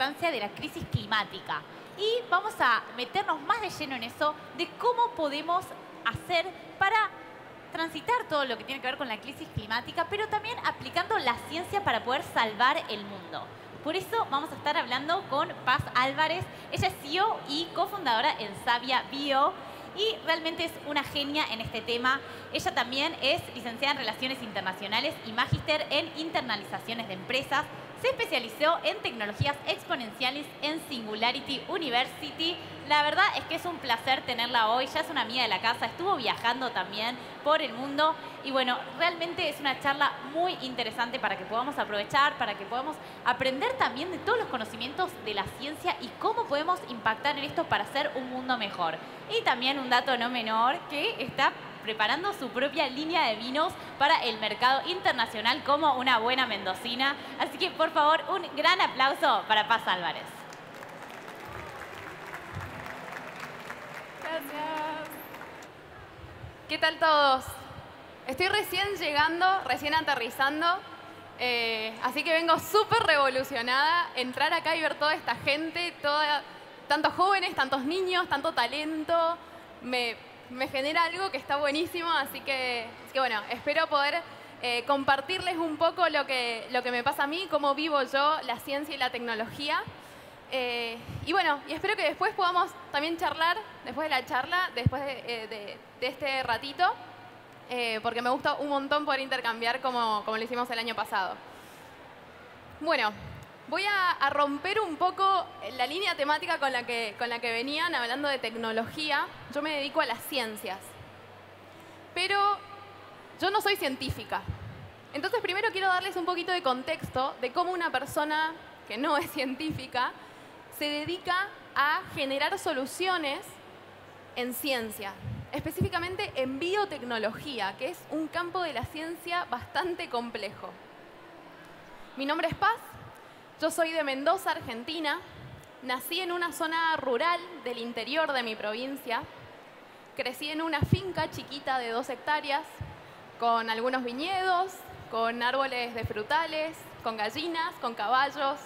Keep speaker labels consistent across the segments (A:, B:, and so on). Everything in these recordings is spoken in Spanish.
A: importancia de la crisis climática. Y vamos a meternos más de lleno en eso, de cómo podemos hacer para transitar todo lo que tiene que ver con la crisis climática, pero también aplicando la ciencia para poder salvar el mundo. Por eso vamos a estar hablando con Paz Álvarez. Ella es CEO y cofundadora en Savia Bio y realmente es una genia en este tema. Ella también es licenciada en Relaciones Internacionales y magíster en Internalizaciones de Empresas. Se especializó en tecnologías exponenciales en Singularity University. La verdad es que es un placer tenerla hoy. Ya es una amiga de la casa, estuvo viajando también por el mundo. Y bueno, realmente es una charla muy interesante para que podamos aprovechar, para que podamos aprender también de todos los conocimientos de la ciencia y cómo podemos impactar en esto para hacer un mundo mejor. Y también un dato no menor, que está preparando su propia línea de vinos para el mercado internacional como una buena mendocina. Así que, por favor, un gran aplauso para Paz Álvarez.
B: Gracias. ¿Qué tal todos? Estoy recién llegando, recién aterrizando, así que vengo súper revolucionada. Entrar acá y ver toda esta gente, tantos jóvenes, tantos niños, tanto talento, me genera algo que está buenísimo, así que bueno, espero poder compartirles un poco lo que me pasa a mí, cómo vivo yo la ciencia y la tecnología. Y bueno, y espero que después podamos también charlar, después de la charla, después de este ratito, porque me gusta un montón poder intercambiar como lo hicimos el año pasado. Bueno, voy a romper un poco la línea temática con la que venían hablando de tecnología. Yo me dedico a las ciencias, pero yo no soy científica. Entonces, primero quiero darles un poquito de contexto de cómo una persona que no es científica se dedica a generar soluciones en ciencia, específicamente en biotecnología, que es un campo de la ciencia bastante complejo. Mi nombre es Paz. Yo soy de Mendoza, Argentina. Nací en una zona rural del interior de mi provincia. Crecí en una finca chiquita de 2 hectáreas, con algunos viñedos, con árboles de frutales, con gallinas, con caballos.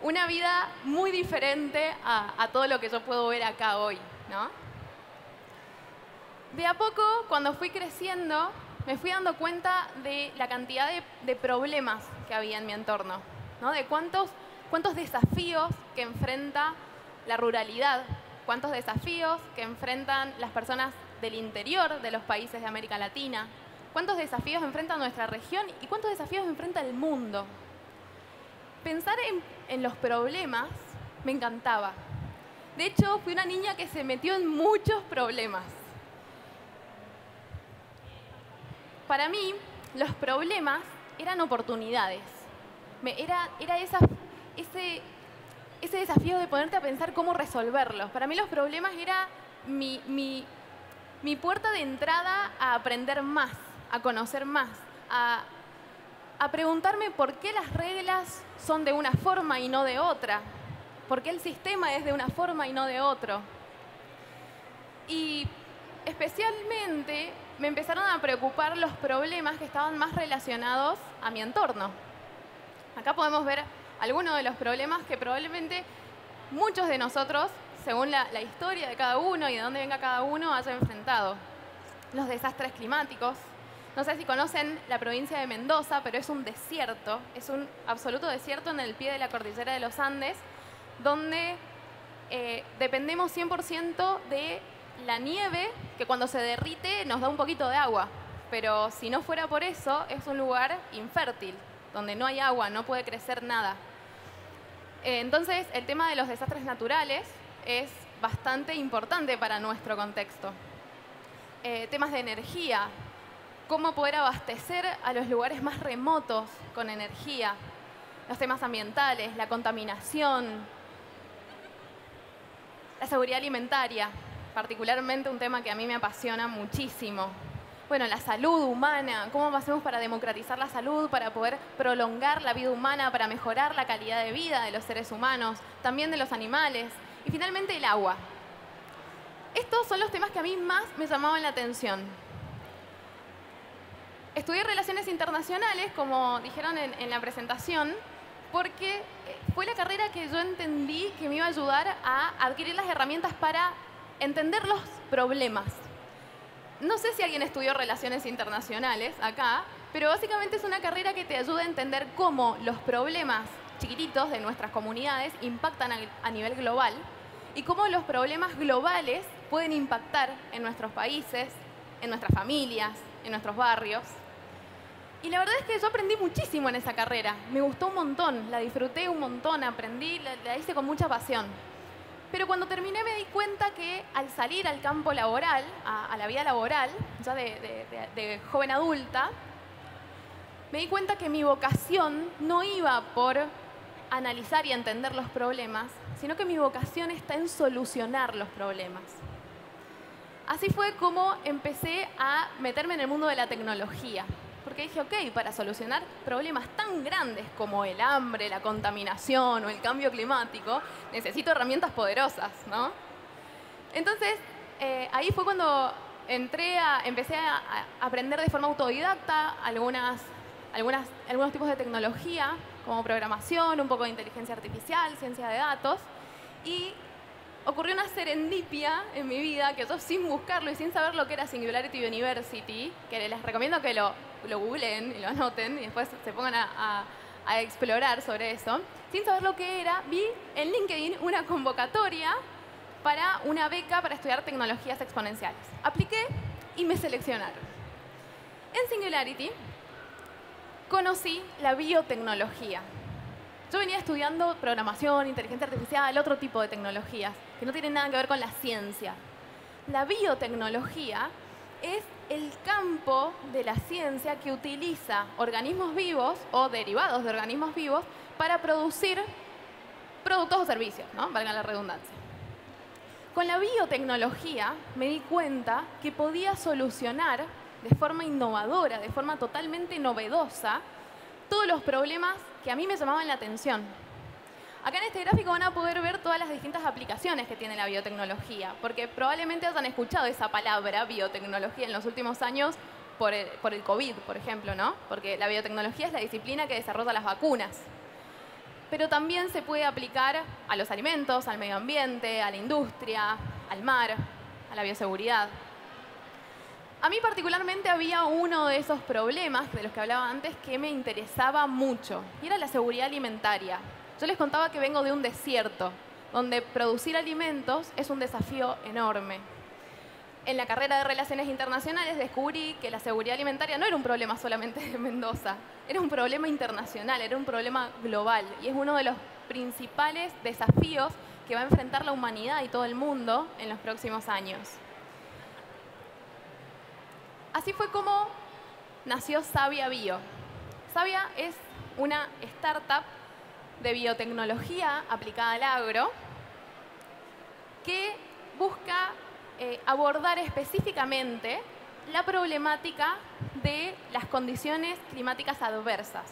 B: Una vida muy diferente a todo lo que yo puedo ver acá hoy, ¿no? De a poco, cuando fui creciendo, me fui dando cuenta de la cantidad de problemas que había en mi entorno, ¿no? De cuántos desafíos que enfrenta la ruralidad, cuántos desafíos que enfrentan las personas del interior de los países de América Latina, cuántos desafíos enfrenta nuestra región y cuántos desafíos enfrenta el mundo. Pensar en los problemas me encantaba. De hecho, fui una niña que se metió en muchos problemas. Para mí, los problemas eran oportunidades. Era ese desafío de ponerte a pensar cómo resolverlos. Para mí los problemas era mi puerta de entrada a aprender más, a conocer más, a preguntarme por qué las reglas son de una forma y no de otra, por qué el sistema es de una forma y no de otro. Y especialmente me empezaron a preocupar los problemas que estaban más relacionados a mi entorno. Acá podemos ver algunos de los problemas que probablemente muchos de nosotros, según la historia de cada uno y de dónde venga cada uno, haya enfrentado. Los desastres climáticos. No sé si conocen la provincia de Mendoza, pero es un desierto, es un absoluto desierto en el pie de la cordillera de los Andes, donde dependemos 100% de la nieve, que cuando se derrite nos da un poquito de agua. Pero si no fuera por eso, es un lugar infértil, donde no hay agua, no puede crecer nada. Entonces, el tema de los desastres naturales es bastante importante para nuestro contexto. Temas de energía. Cómo poder abastecer a los lugares más remotos con energía, los temas ambientales, la contaminación, la seguridad alimentaria, particularmente un tema que a mí me apasiona muchísimo. Bueno, la salud humana, cómo hacemos para democratizar la salud, para poder prolongar la vida humana, para mejorar la calidad de vida de los seres humanos, también de los animales, y finalmente el agua. Estos son los temas que a mí más me llamaban la atención. Estudié Relaciones Internacionales, como dijeron en la presentación, porque fue la carrera que yo entendí que me iba a ayudar a adquirir las herramientas para entender los problemas. No sé si alguien estudió Relaciones Internacionales acá, pero básicamente es una carrera que te ayuda a entender cómo los problemas chiquititos de nuestras comunidades impactan a nivel global y cómo los problemas globales pueden impactar en nuestros países, en nuestras familias, en nuestros barrios. Y la verdad es que yo aprendí muchísimo en esa carrera. Me gustó un montón, la disfruté un montón, aprendí, la hice con mucha pasión. Pero cuando terminé me di cuenta que al salir al campo laboral, a la vida laboral, ya de joven adulta, me di cuenta que mi vocación no iba por analizar y entender los problemas, sino que mi vocación está en solucionar los problemas. Así fue como empecé a meterme en el mundo de la tecnología. Porque dije, ok, para solucionar problemas tan grandes como el hambre, la contaminación o el cambio climático, necesito herramientas poderosas, ¿no? Entonces, ahí fue cuando empecé a aprender de forma autodidacta algunos tipos de tecnología, como programación, un poco de inteligencia artificial, ciencia de datos, y ocurrió una serendipia en mi vida que yo sin buscarlo y sin saber lo que era Singularity University, que les recomiendo que lo googleen y lo anoten y después se pongan a explorar sobre eso, sin saber lo que era, vi en LinkedIn una convocatoria para una beca para estudiar tecnologías exponenciales. Apliqué y me seleccionaron. En Singularity conocí la biotecnología. Yo venía estudiando programación, inteligencia artificial, otro tipo de tecnologías que no tienen nada que ver con la ciencia. La biotecnología es el campo de la ciencia que utiliza organismos vivos o derivados de organismos vivos para producir productos o servicios, ¿no? Valga la redundancia. Con la biotecnología me di cuenta que podía solucionar de forma innovadora, de forma totalmente novedosa, todos los problemas que a mí me llamaban la atención. Acá en este gráfico van a poder ver todas las distintas aplicaciones que tiene la biotecnología, porque probablemente hayan escuchado esa palabra, biotecnología, en los últimos años por el COVID, por ejemplo, ¿no? Porque la biotecnología es la disciplina que desarrolla las vacunas. Pero también se puede aplicar a los alimentos, al medio ambiente, a la industria, al mar, a la bioseguridad. A mí particularmente había uno de esos problemas de los que hablaba antes que me interesaba mucho, y era la seguridad alimentaria. Yo les contaba que vengo de un desierto, donde producir alimentos es un desafío enorme. En la carrera de Relaciones Internacionales descubrí que la seguridad alimentaria no era un problema solamente de Mendoza, era un problema internacional, era un problema global, y es uno de los principales desafíos que va a enfrentar la humanidad y todo el mundo en los próximos años. Así fue como nació Savia Bio. Savia es una startup de biotecnología aplicada al agro que busca abordar específicamente la problemática de las condiciones climáticas adversas.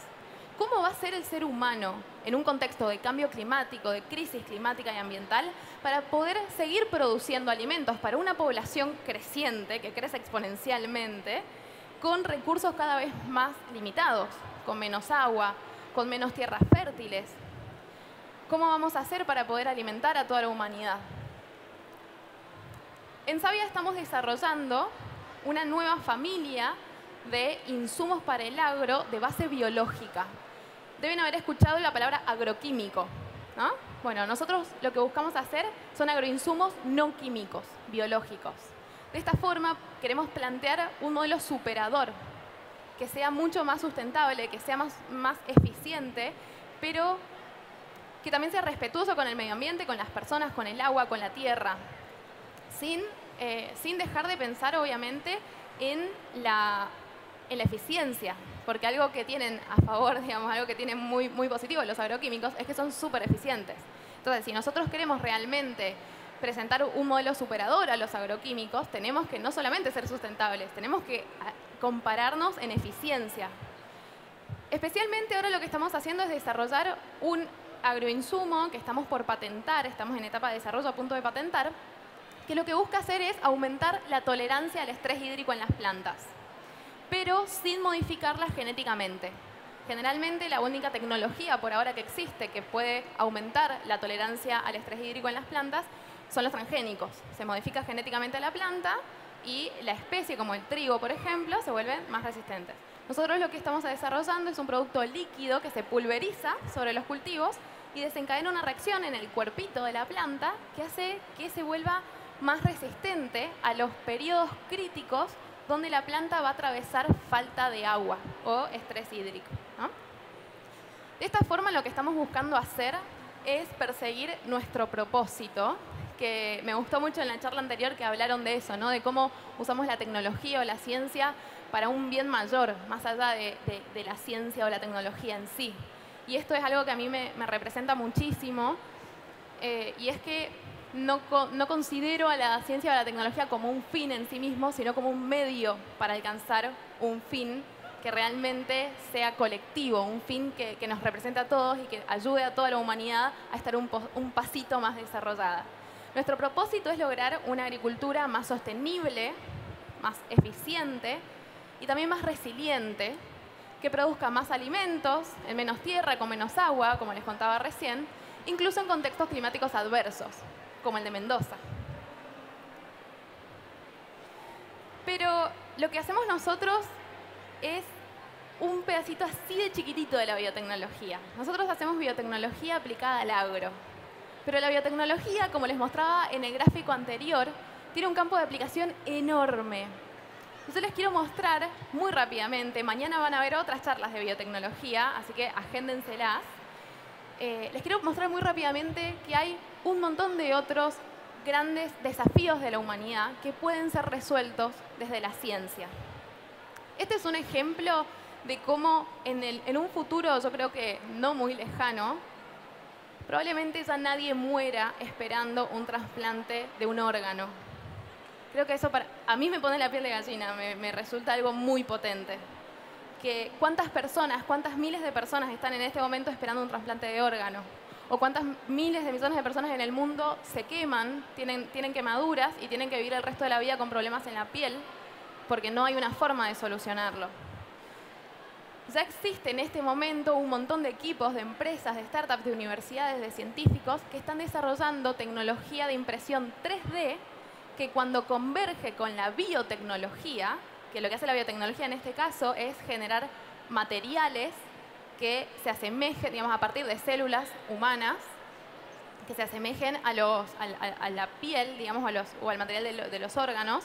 B: ¿Cómo va a ser el ser humano en un contexto de cambio climático, de crisis climática y ambiental, para poder seguir produciendo alimentos para una población creciente, que crece exponencialmente, con recursos cada vez más limitados, con menos agua, con menos tierras fértiles? ¿Cómo vamos a hacer para poder alimentar a toda la humanidad? En Savia estamos desarrollando una nueva familia de insumos para el agro de base biológica. Deben haber escuchado la palabra agroquímico, ¿no? Bueno, nosotros lo que buscamos hacer son agroinsumos no químicos, biológicos. De esta forma queremos plantear un modelo superador que sea mucho más sustentable, que sea más eficiente, pero que también sea respetuoso con el medio ambiente, con las personas, con el agua, con la tierra, sin dejar de pensar, obviamente, en la eficiencia, porque algo que tienen a favor, digamos, algo que tienen muy positivo los agroquímicos es que son súper eficientes. Entonces, si nosotros queremos realmente presentar un modelo superador a los agroquímicos, tenemos que no solamente ser sustentables, tenemos que compararnos en eficiencia. Especialmente ahora lo que estamos haciendo es desarrollar un agroinsumo que estamos por patentar, estamos en etapa de desarrollo a punto de patentar, que lo que busca hacer es aumentar la tolerancia al estrés hídrico en las plantas, pero sin modificarlas genéticamente. Generalmente la única tecnología por ahora que existe que puede aumentar la tolerancia al estrés hídrico en las plantas son los transgénicos. Se modifica genéticamente la planta y la especie, como el trigo, por ejemplo, se vuelven más resistentes. Nosotros lo que estamos desarrollando es un producto líquido que se pulveriza sobre los cultivos y desencadena una reacción en el cuerpito de la planta que hace que se vuelva más resistente a los periodos críticos donde la planta va a atravesar falta de agua o estrés hídrico, ¿no? De esta forma lo que estamos buscando hacer es perseguir nuestro propósito, que me gustó mucho en la charla anterior que hablaron de eso, ¿no? De cómo usamos la tecnología o la ciencia para un bien mayor, más allá de la ciencia o la tecnología en sí. Y esto es algo que a mí me representa muchísimo, y es que no considero a la ciencia o a la tecnología como un fin en sí mismo, sino como un medio para alcanzar un fin que realmente sea colectivo, un fin que nos represente a todos y que ayude a toda la humanidad a estar un pasito más desarrollada. Nuestro propósito es lograr una agricultura más sostenible, más eficiente y también más resiliente, que produzca más alimentos, en menos tierra, con menos agua, como les contaba recién, incluso en contextos climáticos adversos, como el de Mendoza. Pero lo que hacemos nosotros es un pedacito así de chiquitito de la biotecnología. Nosotros hacemos biotecnología aplicada al agro. Pero la biotecnología, como les mostraba en el gráfico anterior, tiene un campo de aplicación enorme. Yo les quiero mostrar muy rápidamente, mañana van a haber otras charlas de biotecnología, así que agéndenselas. Les quiero mostrar muy rápidamente que hay un montón de otros grandes desafíos de la humanidad que pueden ser resueltos desde la ciencia. Este es un ejemplo de cómo en un futuro, yo creo que no muy lejano, probablemente ya nadie muera esperando un trasplante de un órgano. Creo que eso a mí me pone la piel de gallina, me resulta algo muy potente. ¿Cuántas personas, cuántas miles de personas están en este momento esperando un trasplante de órgano? ¿O cuántas miles de millones de personas en el mundo se queman, tienen quemaduras y tienen que vivir el resto de la vida con problemas en la piel porque no hay una forma de solucionarlo? Ya existe en este momento un montón de equipos, de empresas, de startups, de universidades, de científicos que están desarrollando tecnología de impresión 3D que cuando converge con la biotecnología, que lo que hace la biotecnología en este caso es generar materiales que se asemejen, digamos, a partir de células humanas, que se asemejen a la piel, digamos, o al material de los órganos.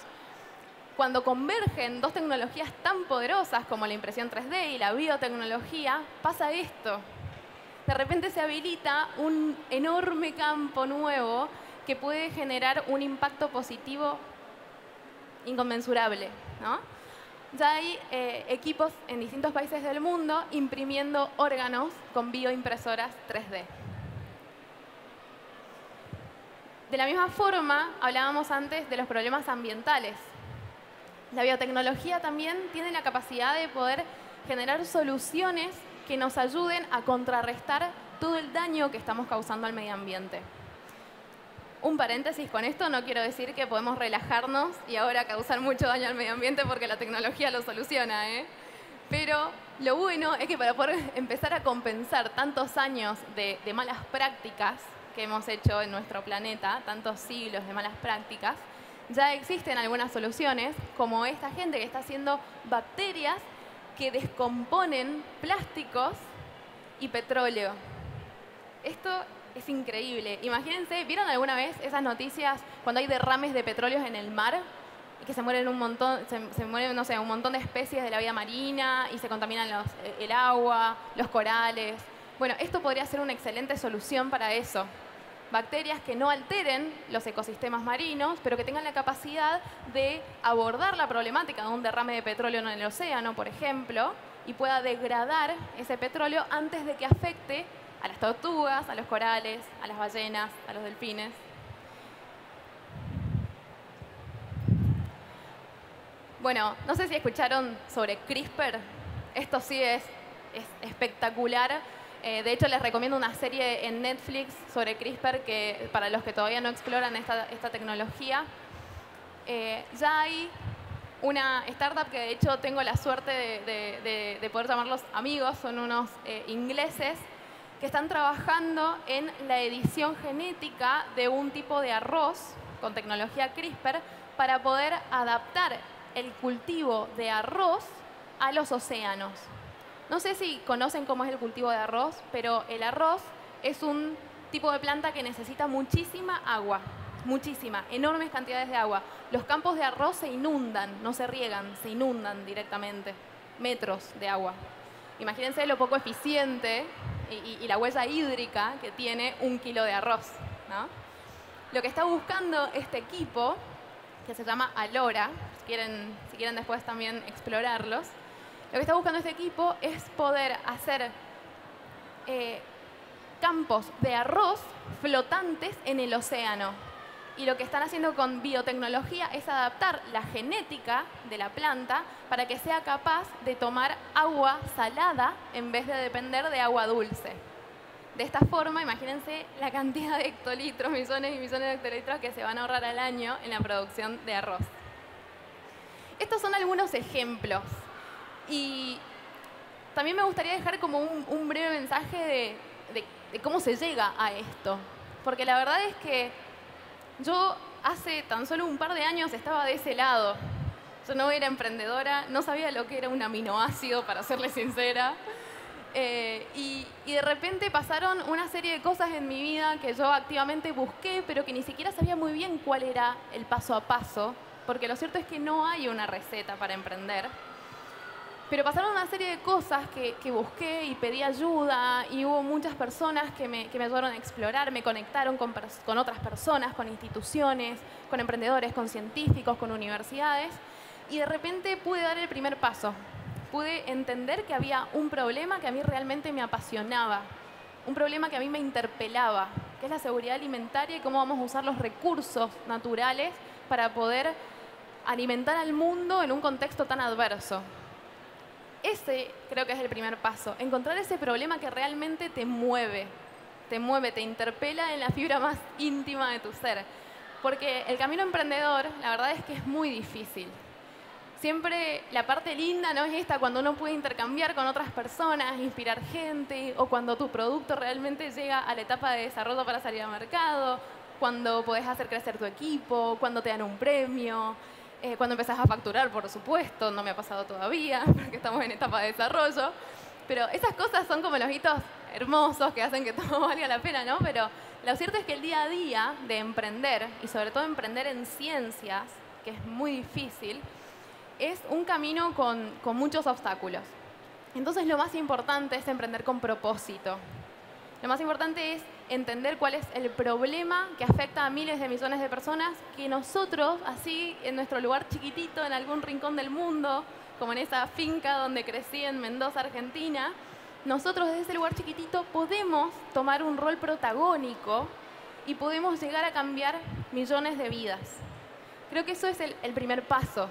B: Cuando convergen dos tecnologías tan poderosas como la impresión 3D y la biotecnología, pasa esto. De repente se habilita un enorme campo nuevo que puede generar un impacto positivo inconmensurable, ¿no? Ya hay equipos en distintos países del mundo imprimiendo órganos con bioimpresoras 3D. De la misma forma, hablábamos antes de los problemas ambientales. La biotecnología también tiene la capacidad de poder generar soluciones que nos ayuden a contrarrestar todo el daño que estamos causando al medio ambiente. Un paréntesis con esto, no quiero decir que podemos relajarnos y ahora causar mucho daño al medio ambiente porque la tecnología lo soluciona, ¿eh? Pero lo bueno es que para poder empezar a compensar tantos años de malas prácticas que hemos hecho en nuestro planeta, tantos siglos de malas prácticas, ya existen algunas soluciones, como esta gente que está haciendo bacterias que descomponen plásticos y petróleo. Esto es increíble. Imagínense, ¿vieron alguna vez esas noticias cuando hay derrames de petróleos en el mar? Y que se mueren un montón, se mueren, no sé, un montón de especies de la vida marina y se contaminan el agua, los corales. Bueno, esto podría ser una excelente solución para eso. Bacterias que no alteren los ecosistemas marinos, pero que tengan la capacidad de abordar la problemática de un derrame de petróleo en el océano, por ejemplo, y pueda degradar ese petróleo antes de que afecte a las tortugas, a los corales, a las ballenas, a los delfines. Bueno, no sé si escucharon sobre CRISPR. Esto sí es espectacular. De hecho, les recomiendo una serie en Netflix sobre CRISPR que para los que todavía no exploran esta tecnología. Ya hay una startup que de hecho tengo la suerte de poder llamarlos amigos, son unos ingleses que están trabajando en la edición genética de un tipo de arroz con tecnología CRISPR para poder adaptar el cultivo de arroz a los océanos. No sé si conocen cómo es el cultivo de arroz, pero el arroz es un tipo de planta que necesita muchísima agua, muchísima, enormes cantidades de agua. Los campos de arroz se inundan, no se riegan, se inundan directamente, metros de agua. Imagínense lo poco eficiente y la huella hídrica que tiene 1 kilo de arroz, ¿no? Lo que está buscando este equipo, que se llama Alora, si quieren después también explorarlos, lo que está buscando este equipo es poder hacer campos de arroz flotantes en el océano. Y lo que están haciendo con biotecnología es adaptar la genética de la planta para que sea capaz de tomar agua salada en vez de depender de agua dulce. De esta forma, imagínense la cantidad de hectolitros, millones y millones de hectolitros que se van a ahorrar al año en la producción de arroz. Estos son algunos ejemplos. Y también me gustaría dejar como un breve mensaje de cómo se llega a esto. Porque la verdad es que yo hace tan solo un par de años estaba de ese lado. Yo no era emprendedora, no sabía lo que era un aminoácido, para serles sincera. Y de repente pasaron una serie de cosas en mi vida que yo activamente busqué, pero que ni siquiera sabía muy bien cuál era el paso a paso, porque lo cierto es que no hay una receta para emprender. Pero pasaron una serie de cosas que busqué y pedí ayuda, y hubo muchas personas que me ayudaron a explorar, me conectaron con otras personas, con instituciones, con emprendedores, con científicos, con universidades, y de repente pude dar el primer paso. Pude entender que había un problema que a mí realmente me apasionaba, un problema que a mí me interpelaba, que es la seguridad alimentaria y cómo vamos a usar los recursos naturales para poder alimentar al mundo en un contexto tan adverso. Ese creo que es el primer paso, encontrar ese problema que realmente te mueve, te interpela en la fibra más íntima de tu ser. Porque el camino emprendedor, la verdad es que es muy difícil. Siempre la parte linda no es esta, cuando uno puede intercambiar con otras personas, inspirar gente, o cuando tu producto realmente llega a la etapa de desarrollo para salir al mercado, cuando podés hacer crecer tu equipo, cuando te dan un premio, cuando empezás a facturar, por supuesto. No me ha pasado todavía, porque estamos en etapa de desarrollo. Pero esas cosas son como los hitos hermosos que hacen que todo valga la pena, ¿no? Pero lo cierto es que el día a día de emprender, y sobre todo emprender en ciencias, que es muy difícil, es un camino con muchos obstáculos. Entonces lo más importante es emprender con propósito. Lo más importante es entender cuál es el problema que afecta a miles de millones de personas, que nosotros, así en nuestro lugar chiquitito, en algún rincón del mundo, como en esa finca donde crecí en Mendoza, Argentina, nosotros desde ese lugar chiquitito podemos tomar un rol protagónico y podemos llegar a cambiar millones de vidas. Creo que eso es el primer paso.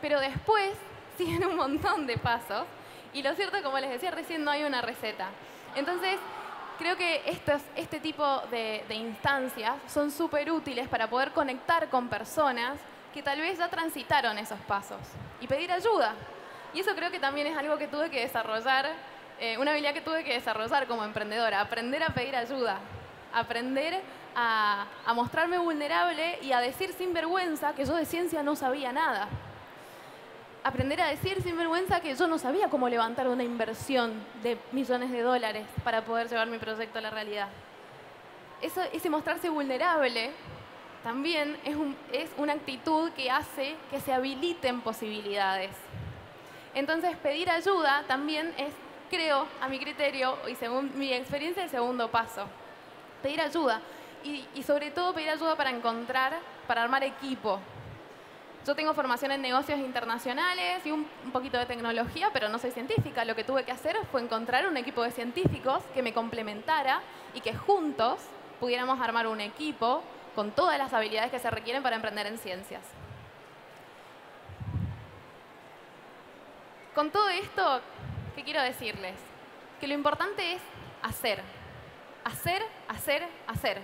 B: Pero después siguen un montón de pasos y lo cierto, como les decía recién, no hay una receta. Entonces, creo que este tipo de instancias son súper útiles para poder conectar con personas que tal vez ya transitaron esos pasos y pedir ayuda. Y eso creo que también es algo que tuve que desarrollar, una habilidad que tuve que desarrollar como emprendedora, aprender a pedir ayuda, aprender a mostrarme vulnerable y a decir sin vergüenza que yo de ciencia no sabía nada. Aprender a decir sin vergüenza que yo no sabía cómo levantar una inversión de millones de dólares para poder llevar mi proyecto a la realidad. Ese mostrarse vulnerable también es una actitud que hace que se habiliten posibilidades. Entonces, pedir ayuda también es, creo, a mi criterio y según mi experiencia, el segundo paso. Pedir ayuda y sobre todo pedir ayuda para armar equipo. Yo tengo formación en negocios internacionales y un poquito de tecnología, pero no soy científica. Lo que tuve que hacer fue encontrar un equipo de científicos que me complementara y que juntos pudiéramos armar un equipo con todas las habilidades que se requieren para emprender en ciencias. Con todo esto, ¿qué quiero decirles? Que lo importante es hacer. Hacer, hacer, hacer.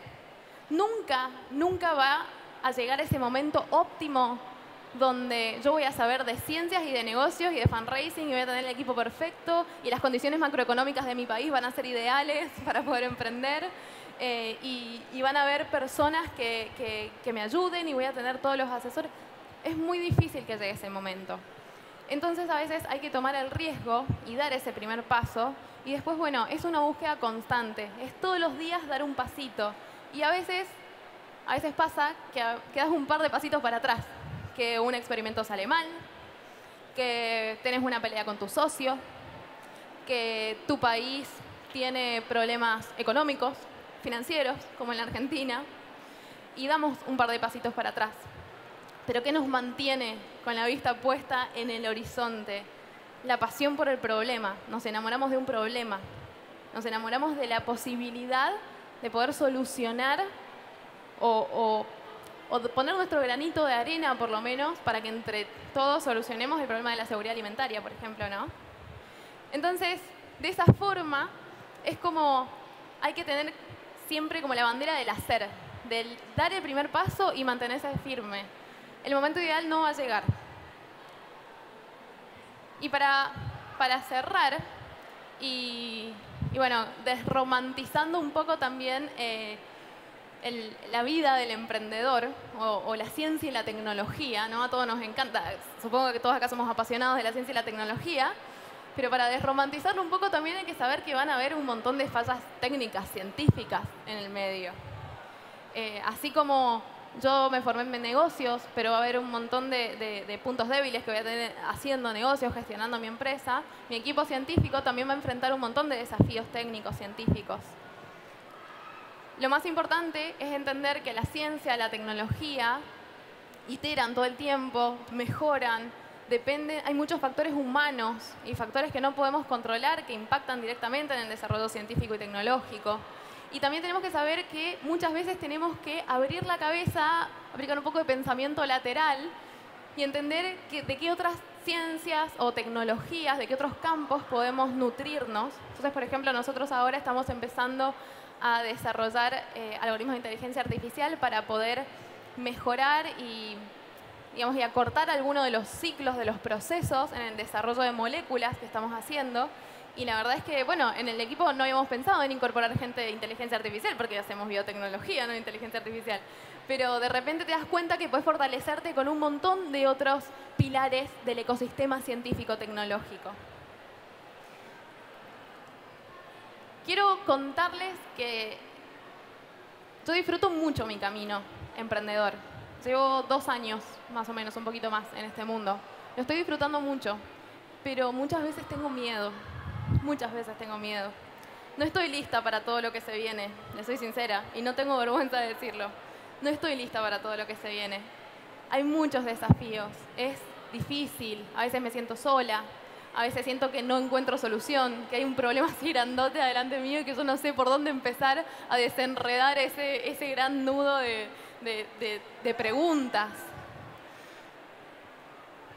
B: Nunca va a llegar ese momento óptimo donde yo voy a saber de ciencias y de negocios y de fundraising y voy a tener el equipo perfecto y las condiciones macroeconómicas de mi país van a ser ideales para poder emprender y van a haber personas que me ayuden y voy a tener todos los asesores. Es muy difícil que llegue ese momento. Entonces a veces hay que tomar el riesgo y dar ese primer paso y después, bueno, es una búsqueda constante, es todos los días dar un pasito y a veces pasa que das un par de pasitos para atrás, que un experimento sale mal, que tenés una pelea con tu socio, que tu país tiene problemas económicos, financieros, como en la Argentina, y damos un par de pasitos para atrás. Pero ¿qué nos mantiene con la vista puesta en el horizonte? La pasión por el problema. Nos enamoramos de un problema. Nos enamoramos de la posibilidad de poder solucionar o poner nuestro granito de arena, por lo menos, para que entre todos solucionemos el problema de la seguridad alimentaria, por ejemplo, ¿no? Entonces, de esa forma, es como hay que tener siempre como la bandera del hacer, del dar el primer paso y mantenerse firme. El momento ideal no va a llegar. Y para cerrar, y bueno, desromantizando un poco también la vida del emprendedor o la ciencia y la tecnología, ¿no? A todos nos encanta, supongo que todos acá somos apasionados de la ciencia y la tecnología, pero para desromantizarlo un poco también hay que saber que van a haber un montón de fallas técnicas, científicas en el medio. Así como yo me formé en negocios, pero va a haber un montón de puntos débiles que voy a tener haciendo negocios, gestionando mi empresa, mi equipo científico también va a enfrentar un montón de desafíos técnicos, científicos. Lo más importante es entender que la ciencia, la tecnología, iteran todo el tiempo, mejoran, hay muchos factores humanos y factores que no podemos controlar que impactan directamente en el desarrollo científico y tecnológico. Y también tenemos que saber que muchas veces tenemos que abrir la cabeza, aplicar un poco de pensamiento lateral y entender de qué otras ciencias o tecnologías, de qué otros campos podemos nutrirnos. Entonces, por ejemplo, nosotros ahora estamos empezando a desarrollar algoritmos de inteligencia artificial para poder mejorar y acortar algunos de los ciclos de los procesos en el desarrollo de moléculas que estamos haciendo. Y la verdad es que, bueno, en el equipo no habíamos pensado en incorporar gente de inteligencia artificial porque hacemos biotecnología, no inteligencia artificial. Pero de repente te das cuenta que puedes fortalecerte con un montón de otros pilares del ecosistema científico-tecnológico. Quiero contarles que yo disfruto mucho mi camino emprendedor. Llevo 2 años, más o menos, un poquito más, en este mundo. Lo estoy disfrutando mucho, pero muchas veces tengo miedo. Muchas veces tengo miedo. No estoy lista para todo lo que se viene, le soy sincera, y no tengo vergüenza de decirlo. No estoy lista para todo lo que se viene. Hay muchos desafíos, es difícil, a veces me siento sola, a veces siento que no encuentro solución, que hay un problema así grandote adelante mío y que yo no sé por dónde empezar a desenredar ese gran nudo de preguntas.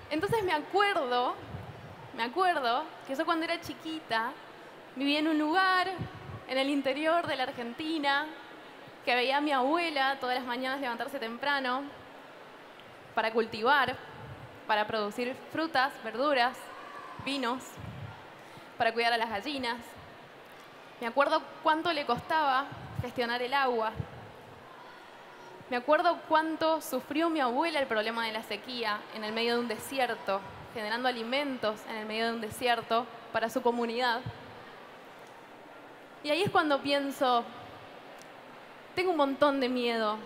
B: Entonces me acuerdo que yo cuando era chiquita vivía en un lugar en el interior de la Argentina que veía a mi abuela todas las mañanas levantarse temprano para cultivar, para producir frutas, verduras, vinos, para cuidar a las gallinas. Me acuerdo cuánto le costaba gestionar el agua. Me acuerdo cuánto sufrió mi abuela el problema de la sequía en el medio de un desierto, generando alimentos en el medio de un desierto para su comunidad. Y ahí es cuando pienso, tengo un montón de miedo,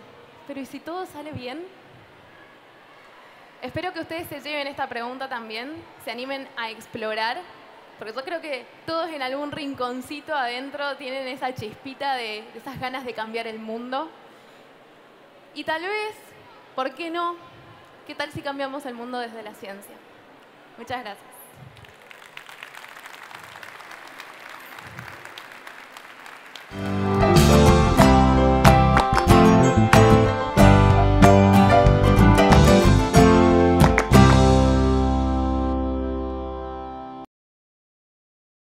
B: pero ¿y si todo sale bien? Espero que ustedes se lleven esta pregunta también, se animen a explorar, porque yo creo que todos en algún rinconcito adentro tienen esa chispita de esas ganas de cambiar el mundo. Y tal vez, ¿por qué no? ¿Qué tal si cambiamos el mundo desde la ciencia? Muchas gracias.